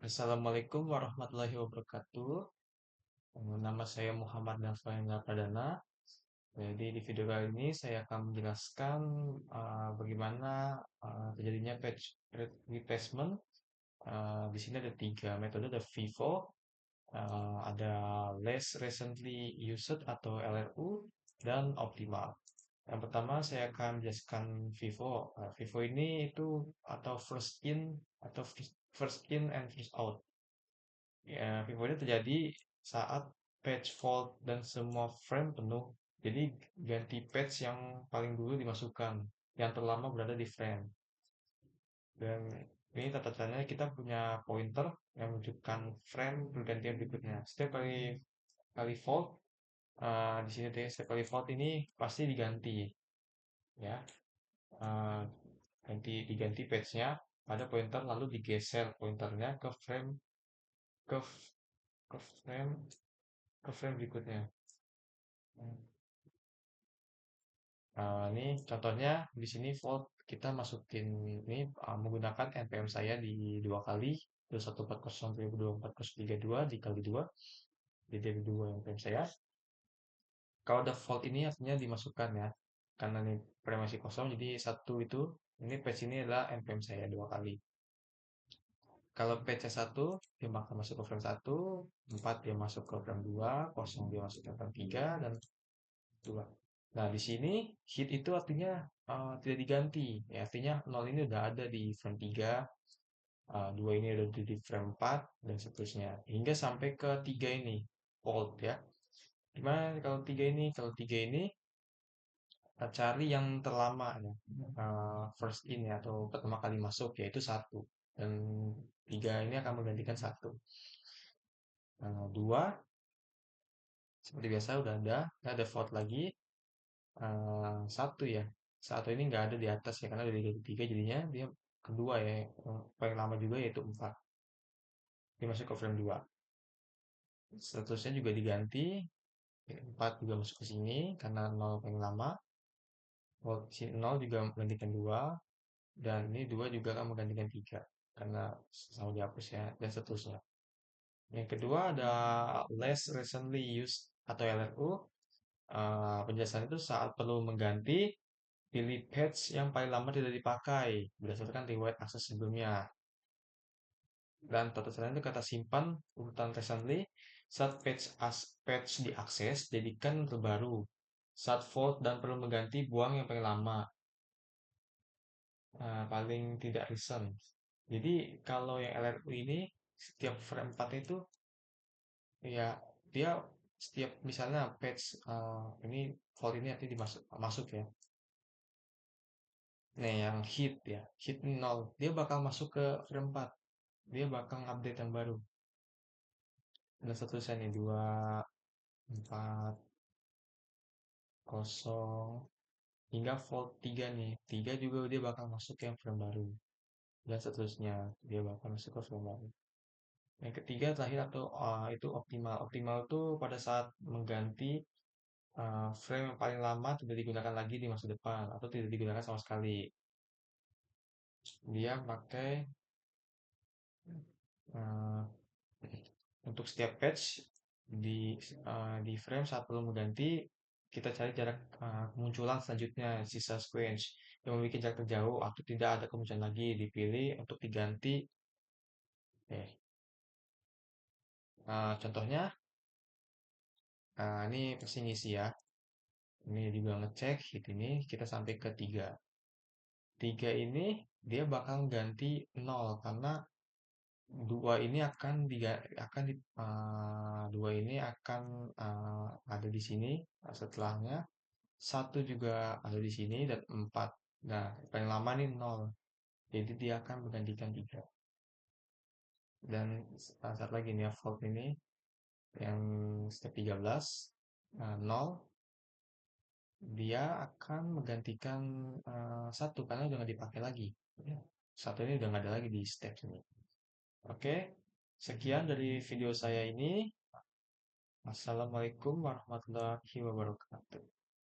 Assalamualaikum warahmatullahi wabarakatuh. Nama saya Muhammad Nafayana Pradana. Jadi di video kali ini saya akan menjelaskan bagaimana terjadinya page replacement. Di sini ada tiga metode, ada FIFO, ada less recently used atau LRU, dan optimal. Yang pertama saya akan menjelaskan FIFO. FIFO ini itu atau first in and first out. Ya, pivot ini terjadi saat page fault dan semua frame penuh. Jadi ganti page yang paling dulu dimasukkan, yang terlama berada di frame. Dan ini tata caranya kita punya pointer yang menunjukkan frame pergantian berikutnya. Setiap kali kali fault, di sini deh, setiap kali fault ini pasti diganti, ya. Eh, diganti page-nya pada pointer lalu digeser pointernya ke ke frame ke frame berikutnya. Ini contohnya di sini volt kita masukin ini menggunakan npm saya di dua kali 2140 dikali 2 jadi ada dua npm saya. Kalau ada volt ini artinya dimasukkan ya, karena ini frame masih kosong jadi satu itu ini patch ini adalah npm saya dua kali. Kalau patch satu dia bakal masuk ke frame satu, 4 dia masuk ke frame 2, kosong dia masuk ke frame 3 dan dua. Nah, di sini hit itu artinya tidak diganti. Ya, artinya 0 ini udah ada di frame 3, 2 ini udah ada di frame 4, dan seterusnya. Hingga sampai ke 3 ini, hold ya. Gimana kalau 3 ini? Kalau 3 ini, cari yang terlama ya. First in ya, atau pertama kali masuk, yaitu satu. Dan 3 ini akan menggantikan satu. 2, seperti biasa udah ada vote lagi. Satu ya, satu ini nggak ada di atas ya karena dari tiga jadinya dia kedua ya, yang paling lama juga yaitu 4 dia masuk ke frame 2. Seterusnya juga diganti, 4 juga masuk ke sini karena 0 paling lama. Si 0 juga menggantikan 2, dan ini 2 juga akan menggantikan 3 karena sama dihapus ya, dan seterusnya. Yang kedua ada less recently used atau LRU. Penjelasan itu saat perlu mengganti, pilih patch yang paling lama tidak dipakai berdasarkan riwayat akses sebelumnya. Dan tata caranya itu kata simpan urutan recently. Saat patch diakses, jadikan terbaru. Saat fault dan perlu mengganti, buang yang paling lama. Paling tidak recent. Jadi kalau yang LRU ini setiap frame 4 itu ya dia setiap misalnya patch ini fault ini nanti dimasuk masuk ya. Nah, yang hit 0, dia bakal masuk ke frame 4. Dia bakal update yang baru. Dan seterusnya nih 2, 4, 0, hingga volt 3 nih. 3 juga dia bakal masuk ke yang frame baru. Dan seterusnya, dia bakal masuk ke frame baru. Yang ketiga terakhir atau itu optimal. Optimal itu pada saat mengganti frame yang paling lama tidak digunakan lagi di masa depan atau tidak digunakan sama sekali. Dia pakai uh, untuk setiap patch di frame saat perlu mengganti, kita cari jarak kemunculan selanjutnya sisa sequence yang memiliki jarak terjauh atau tidak ada kemunculan lagi, dipilih untuk diganti. Contohnya ini pasti ngisi ya, ini juga ngecek hit ini kita sampai ke 3. 3 ini dia bakal ganti 0 karena dua ini dua ini akan ada di sini setelahnya. Satu juga ada di sini dan 4. Nah, paling lama nih 0. Jadi dia akan menggantikan 3. Dan satu lagi nih ya, volt ini yang step 13, 0, dia akan menggantikan 1 karena udah nggak dipakai lagi. Ya, satu ini udah nggak ada lagi di step ini. Oke, sekian dari video saya ini. Assalamualaikum warahmatullahi wabarakatuh.